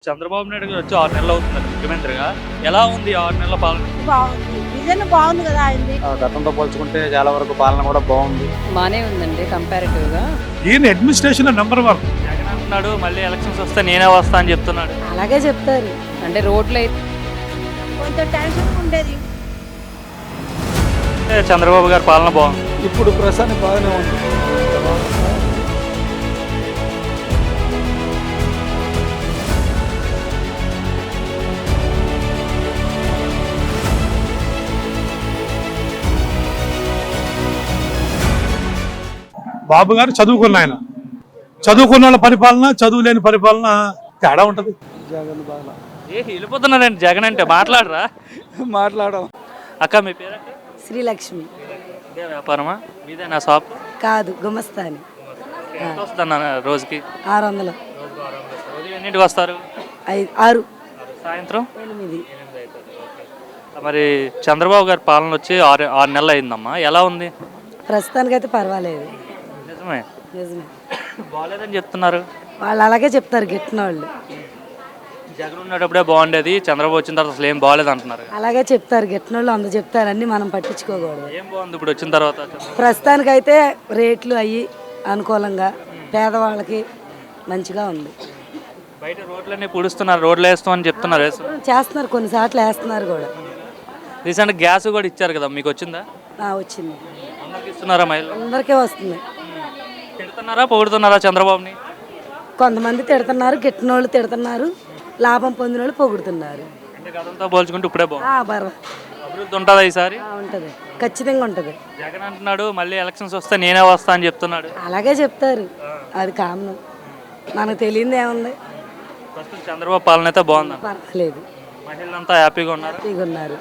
చంద్రబాబు నాయుడు గారు వచ్చి 6 నెలలు అవుతుందండి ముఖ్యమంత్రిగా. ఎలా ఉంది 6 నెలల పాలన? బాగుంది. విజన్ బాగుంది కదా ఆయనది. గతంతో పోల్చుకుంటే చాలా వరకు పాలన కూడా బాగుంది. బానే ఉందండి కంపారిటివ్గా. ఈయన అడ్మినిస్ట్రేషన్ నెంబర్ 1. జగన్ అంటున్నాడు మళ్ళీ ఎలక్షన్స్ వస్తే నేనే వస్తా అని చెప్తున్నాడు. అలాగే చెప్తారు. అంటే రోడ్లు అయితే కొంచెం టెన్షన్ ఉండేది. చంద్రబాబు గారి పాలన బాగుంది. ఇప్పుడు ప్రస్తుతానికి బాగానే ఉంది. బాబు గారు చదువుకున్న ఆయన. చదువుకున్న వాళ్ళ పరిపాలన, చదువు లేని పరిపాలన తేడా ఉంటది. జగన్ బాగా వెళ్ళిపోతున్నారండి జగన్ అంటే మాట్లాడరా? మాట్లాడడం. అక్క మీ పేరంటే? శ్రీలక్ష్మి ఇదే వ్యాపారమా మీదే నా షాప్? కాదు గుమస్తాని. ఎంత వస్తుందన్న రోజుకి? 600 ఉదయం ఎన్నింటికి వస్తారు? 6 సాయంత్రం 8. మరి చంద్రబాబు గారి పాలన వచ్చి 6 నెలలు అయిందమ్మా. ఎలా ఉంది? ప్రస్తుతానికైతే పర్వాలేదు. నిజమే నిజమే. బాగాలేదని చెప్తున్నారు. వాళ్ళు అలాగే చెప్తారు గిట్టిన వాళ్ళు. జగన్ ఉన్నప్పుడే బాగుండేది, చంద్రబాబు వచ్చిన తర్వాత అసలు ఏం బాగాలేదు అంటున్నారు. అలాగే చెప్తారు గిట్టిన వాళ్ళు అందరూ చెప్తారు. అన్ని మనం పట్టించుకోకూడదు. ఏం బాగుంది ఇప్పుడు వచ్చిన తర్వాత? ప్రస్తుతానికైతే రేట్లు అయ్యి అనుకూలంగా పేదవాళ్ళకి మంచిగా ఉంది. బయట రోడ్లన్నీ పూడుస్తున్నారు, రోడ్లు వేస్తామని చెప్తున్నారు. చేస్తున్నారు, కొన్నిసార్లు వేస్తున్నారు కూడా. రీసెంట్ గ్యాస్ కూడా ఇచ్చారు కదా, మీకు వచ్చిందా? వచ్చింది. అందరికి ఇస్తున్నారా? మహిళలు అందరికీ వస్తుంది. తిడుతున్నారా పొగుడుతున్నారా చంద్రబాబుని? కొంతమంది తిడుతున్నారు, గిట్టిన వాళ్ళు తిడుతున్నారు, లాభం పొందిన వాళ్ళు పొగుడుతున్నారు. అంటే గతంతో పోల్చుకుంటే ఇప్పుడే బాగుంది. అభివృద్ధి ఉంటుందా ఈసారి? ఉంటుంది, ఖచ్చితంగా ఉంటుంది. జగన్ అంటున్నాడు మళ్ళీ ఎలక్షన్స్ వస్తే నేనే వస్తా అని చెప్తున్నాడు. అలాగే చెప్తారు, అది కామన్. మనకు తెలియదు ఏముంది. ప్రస్తుతం చంద్రబాబు పాలన అయితే బాగుంది, పర్వాలేదు. మహిళలంతా హ్యాపీగా ఉన్నారు. హ్యాపీగా ఉన్నారు.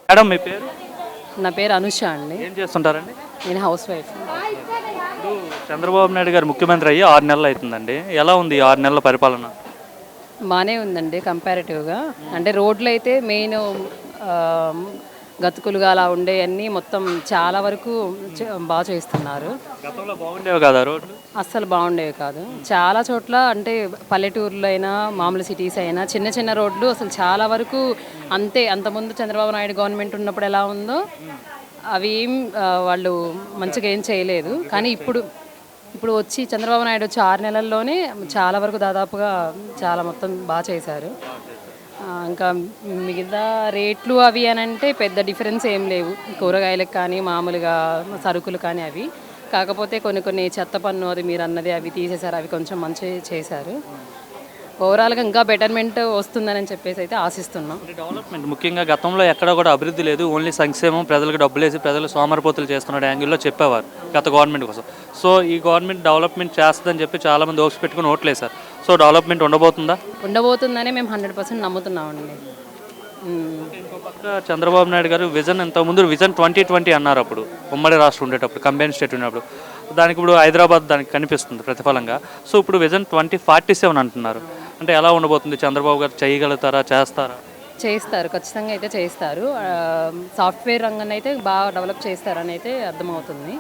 మేడం మీ పేరు? నా పేరు అనుష అండి. ఏం చేస్తుంటారండి? నేను హౌస్ వైఫ్. ఇప్పుడు చంద్రబాబు నాయుడు గారు ముఖ్యమంత్రి అయ్యి 6 నెలలు అవుతుందండి. ఎలా ఉంది ఈ 6 నెలల పరిపాలన? బాగానే ఉందండి కంపారిటివ్గా. అంటే రోడ్లు అయితే మెయిన్ గతుకులుగా అలా ఉండే అన్నీ మొత్తం చాలా వరకు బాగా చేస్తున్నారు. గతంలో బాగుండేవి కదా రోడ్లు? అస్సలు బాగుండేవి కాదు. చాలా చోట్ల అంటే పల్లెటూరులో అయినా మామూలు సిటీస్ అయినా చిన్న చిన్న రోడ్లు అసలు చాలా వరకు అంతే. అంతకుముందు చంద్రబాబు నాయుడు గవర్నమెంట్ ఉన్నప్పుడు ఎలా ఉందో అవి ఏం వాళ్ళు మంచిగా ఏం చేయలేదు. కానీ ఇప్పుడు వచ్చి చంద్రబాబు నాయుడు వచ్చి 6 నెలల్లోనే చాలా వరకు దాదాపుగా చాలా మొత్తం బాగా చేశారు. ఇంకా మిగతా రేట్లు అవి అని అంటే పెద్ద డిఫరెన్స్ ఏం లేవు. కూరగాయలకు కానీ మామూలుగా సరుకులు కానీ అవి. కాకపోతే కొన్ని చెత్త పన్ను అది మీరు అన్నది అవి తీసేశారు, అవి కొంచెం మంచి చేశారు. ఓవరాల్గా ఇంకా బెటర్మెంట్ వస్తుందని చెప్పేసి అయితే ఆశిస్తున్నాం. డెవలప్మెంట్ ముఖ్యంగా గతంలో ఎక్కడ కూడా అభివృద్ధి లేదు, ఓన్లీ సంక్షేమం, ప్రజలకు డబ్బులు వేసి ప్రజలు సోమరిపోతులు చేస్తున్న యాంగిల్లో చెప్పేవారు గత గవర్నమెంట్ కోసం. సో ఈ గవర్నమెంట్ డెవలప్మెంట్ చేస్తుందని చెప్పి చాలామంది ఓట్స్ పెట్టుకుని ఓట్లేశారు. సో డెవలప్మెంట్ ఉండబోతుందని మేము 100% నమ్ముతున్నామండి. ఇంకో పక్క చంద్రబాబు నాయుడు గారు విజన్ ఇంతకుముందు విజన్ 2020 అన్నారు. అప్పుడు ఉమ్మడి రాష్ట్రం ఉండేటప్పుడు, కంబైన్ స్టేట్ ఉన్నప్పుడు. దానికి ఇప్పుడు హైదరాబాద్ దానికి కనిపిస్తుంది ప్రతిఫలంగా. సో ఇప్పుడు విజన్ 2047 అంటున్నారు. అంటే ఎలా ఉండబోతుంది? చంద్రబాబు గారు చేయగలుగుతారా, చేస్తారా? చేస్తారు, ఖచ్చితంగా అయితే చేస్తారు. సాఫ్ట్వేర్ రంగాన్ని అయితే బాగా డెవలప్ చేస్తారని అయితే అర్థమవుతుంది.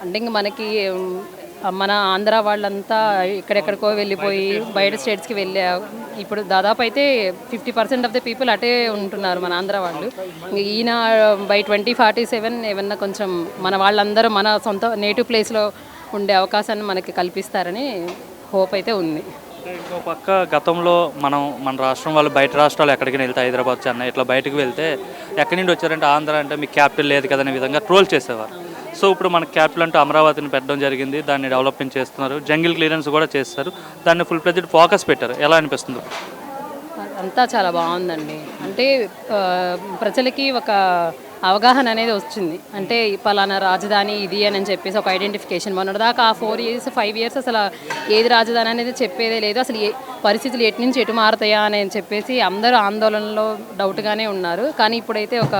అంటే ఇంక మనకి మన ఆంధ్ర వాళ్ళంతా ఎక్కడెక్కడికో వెళ్ళిపోయి బయట స్టేట్స్కి వెళ్ళే ఇప్పుడు దాదాపు అయితే 50% ఆఫ్ ద పీపుల్ అటే ఉంటున్నారు మన ఆంధ్ర వాళ్ళు. ఈయన బై 2047 ఏమన్నా కొంచెం మన వాళ్ళందరూ మన సొంత నేటివ్ ప్లేస్లో ఉండే అవకాశాన్ని మనకి కల్పిస్తారని హోప్ అయితే ఉంది. ఇంకో పక్క గతంలో మన రాష్ట్రం వాళ్ళు బయట రాష్ట్రాలు ఎక్కడికి వెళ్తే హైదరాబాద్, చెన్నై ఇట్లా బయటకు వెళ్తే ఎక్కడి నుండి వచ్చారంటే ఆంధ్ర అంటే మీకు క్యాపిటల్ లేదు కదనే విధంగా ట్రోల్ చేసేవారు. సో ఇప్పుడు మన క్యాపిటల్ అంటే అమరావతిని పెట్టడం జరిగింది, దాన్ని డెవలప్మెంట్ చేస్తున్నారు, జంగిల్ క్లియరెన్స్ కూడా చేస్తారు, దాన్ని ఫుల్ ప్రెజెంట్ ఫోకస్ పెట్టారు. ఎలా అనిపిస్తుంది? అంతా చాలా బాగుందండి. అంటే ప్రజలకి ఒక అవగాహన అనేది వచ్చింది. అంటే పలానా రాజధాని ఇది అని చెప్పేసి ఒక ఐడెంటిఫికేషన్. మొన్నటిదాకా ఆ 4 years 5 years అసలు ఏది రాజధాని అనేది చెప్పేదే లేదు. అసలు పరిస్థితులు ఎటు నుంచి ఎటు మారుతాయా అని చెప్పేసి అందరూ ఆందోళనలో డౌట్గానే ఉన్నారు. కానీ ఇప్పుడైతే ఒక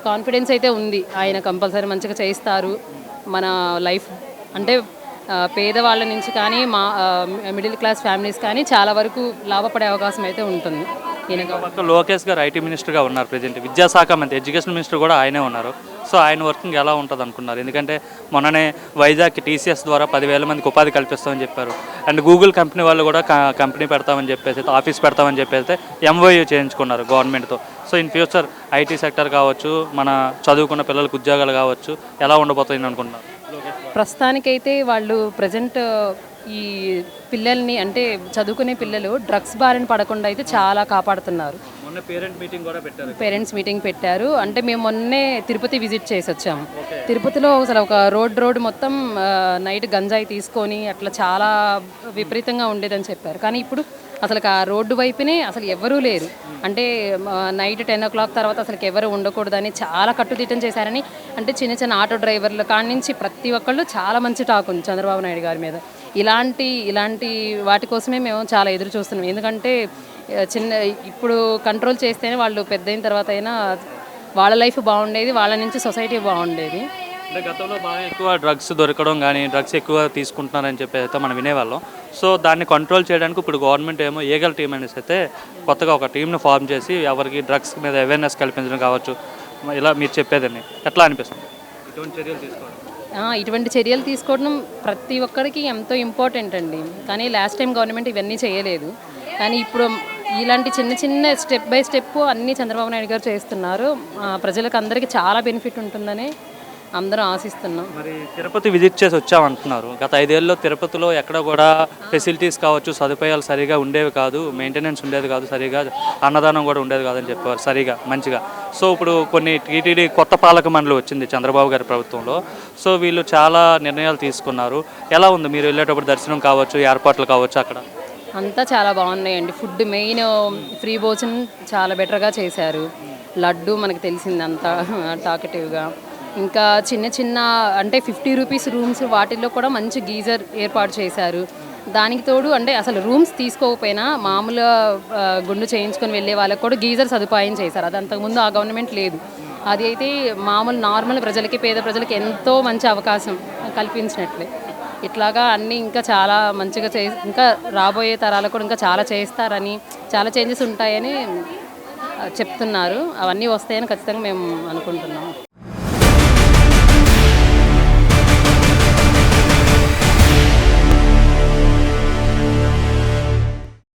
కాన్ఫిడెన్స్ అయితే ఉంది. ఆయన కంపల్సరీ మంచిగా చేస్తారు. మన లైఫ్ అంటే పేదవాళ్ళ నుంచి కానీ మిడిల్ క్లాస్ ఫ్యామిలీస్ కానీ చాలా వరకు లాభపడే అవకాశం అయితే ఉంటుంది. లోకేష్ గారు ఐటీ మినిస్టర్గా ఉన్నారు, ప్రెజెంట్ విద్యాశాఖ మంత్రి, ఎడ్యుకేషన్ మినిస్టర్ కూడా ఆయనే ఉన్నారు. సో ఆయన వర్కింగ్ ఎలా ఉంటుంది అనుకున్నారు? ఎందుకంటే మొన్ననే వైజాగ్ టీసీఎస్ ద్వారా 10,000 మందికి ఉపాధి కల్పిస్తామని చెప్పారు. అండ్ గూగుల్ కంపెనీ వాళ్ళు కూడా కంపెనీ పెడతామని చెప్పేసి ఆఫీస్ పెడతామని చెప్పేసి ఎంఓయూ చేయించుకున్నారు గవర్నమెంట్తో. So in future IT sector కావచ్చు, మన చదువుకున్న పిల్లలకు ఉద్యోగాలు కావచ్చు, ఎలా ఉండబోతుంది అనుకుంటున్నారు? ప్రస్తుతానికైతే వాళ్ళు ప్రజెంట్ ఈ పిల్లల్ని అంటే చదువుకునే పిల్లలు డ్రగ్స్ బారిన పడకుండా అయితే చాలా కాపాడుతున్నారు. మొన్న పేరెంట్ మీటింగ్ కూడా పెట్టారు. పేరెంట్స్ మీటింగ్ పెట్టారు. అంటే మేము మొన్నే తిరుపతి విజిట్ చేసి వచ్చాము. తిరుపతిలో అసలు ఒక రోడ్ మొత్తం నైట్ గంజాయి తీసుకొని అట్లా చాలా విపరీతంగా ఉండేదని చెప్పారు. కానీ ఇప్పుడు అసలు ఆ రోడ్డు వైపునే అసలు ఎవరూ లేరు. అంటే నైట్ 10 o'clock తర్వాత అసలు ఎవరు ఉండకూడదని చాలా కట్టుదిట్టం చేశారని, అంటే చిన్న చిన్న ఆటో డ్రైవర్ల కాడి నుంచి ప్రతి ఒక్కళ్ళు చాలా మంచి టాక్ ఉంది చంద్రబాబు నాయుడు గారి మీద. ఇలాంటి వాటి కోసమే మేము చాలా ఎదురు చూస్తున్నాం. ఎందుకంటే ఇప్పుడు కంట్రోల్ చేస్తేనే వాళ్ళు పెద్ద అయిన తర్వాత అయినా వాళ్ళ లైఫ్ బాగుండేది, వాళ్ళ నుంచి సొసైటీ బాగుండేది. అంటే గతంలో బాగా ఎక్కువ డ్రగ్స్ దొరకడం కానీ డ్రగ్స్ ఎక్కువ తీసుకుంటున్నారని చెప్పి అయితే మనం వినేవాళ్ళం. సో దాన్ని కంట్రోల్ చేయడానికి ఇప్పుడు గవర్నమెంట్ ఏమో ఏగల్ టీమ్ అనేసి అయితే కొత్తగా ఒక టీంను ఫామ్ చేసి ఎవరికి డ్రగ్స్ మీద అవేర్నెస్ కల్పించడం కావచ్చు, ఇలా మీరు చెప్పేదని ఎట్లా అనిపిస్తుంది? ఇటువంటి చర్యలు తీసుకోవడం ప్రతి ఒక్కరికి ఎంతో ఇంపార్టెంట్ అండి. కానీ లాస్ట్ టైం గవర్నమెంట్ ఇవన్నీ చేయలేదు. కానీ ఇప్పుడు ఇలాంటి చిన్న స్టెప్ బై స్టెప్ అన్నీ చంద్రబాబు నాయుడు గారు చేస్తున్నారు. ప్రజలకు అందరికీ చాలా బెనిఫిట్ ఉంటుందని అందరం ఆశిస్తున్నాం. మరి తిరుపతి విజిట్ చేసి వచ్చామంటున్నారు. గత 5 ఏళ్ళలో తిరుపతిలో ఎక్కడ కూడా ఫెసిలిటీస్ కావచ్చు, సదుపాయాలు సరిగా ఉండేవి కాదు, మెయింటెనెన్స్ ఉండేది కాదు, సరిగా అన్నదానం కూడా ఉండేది కాదని చెప్పేవారు సరిగా మంచిగా. సో ఇప్పుడు కొన్ని టీటీడీ కొత్త పాలక మండలి వచ్చింది చంద్రబాబు గారి ప్రభుత్వంలో. సో వీళ్ళు చాలా నిర్ణయాలు తీసుకున్నారు. ఎలా ఉంది మీరు వెళ్ళేటప్పుడు దర్శనం కావచ్చు, ఏర్పాట్లు కావచ్చు అక్కడ? అంతా చాలా బాగున్నాయండి. ఫుడ్ మెయిన్ ఫ్రీ భోజనం చాలా బెటర్గా చేశారు. లడ్డు మనకు తెలిసింది అంతా టాకటివ్గా. ఇంకా చిన్న అంటే 50 రూపీస్ రూమ్స్ వాటిల్లో కూడా మంచి గీజర్ ఏర్పాటు చేశారు. దానికి తోడు అంటే అసలు రూమ్స్ తీసుకోకపోయినా మామూలుగా గుండు చేయించుకొని వెళ్ళే వాళ్ళకి కూడా గీజర్ సదుపాయం చేశారు. అది అంతకుముందు ఆ గవర్నమెంట్ లేదు. అది అయితే మామూలు నార్మల్ ప్రజలకి, పేద ప్రజలకి ఎంతో మంచి అవకాశం కల్పించినట్లే. ఇట్లాగా అన్నీ ఇంకా చాలా మంచిగా ఇంకా రాబోయే తరాలకు కూడా ఇంకా చాలా చేస్తారని, చాలా చేంజెస్ ఉంటాయని చెప్తున్నారు. అవన్నీ వస్తాయని ఖచ్చితంగా మేము అనుకుంటున్నాం.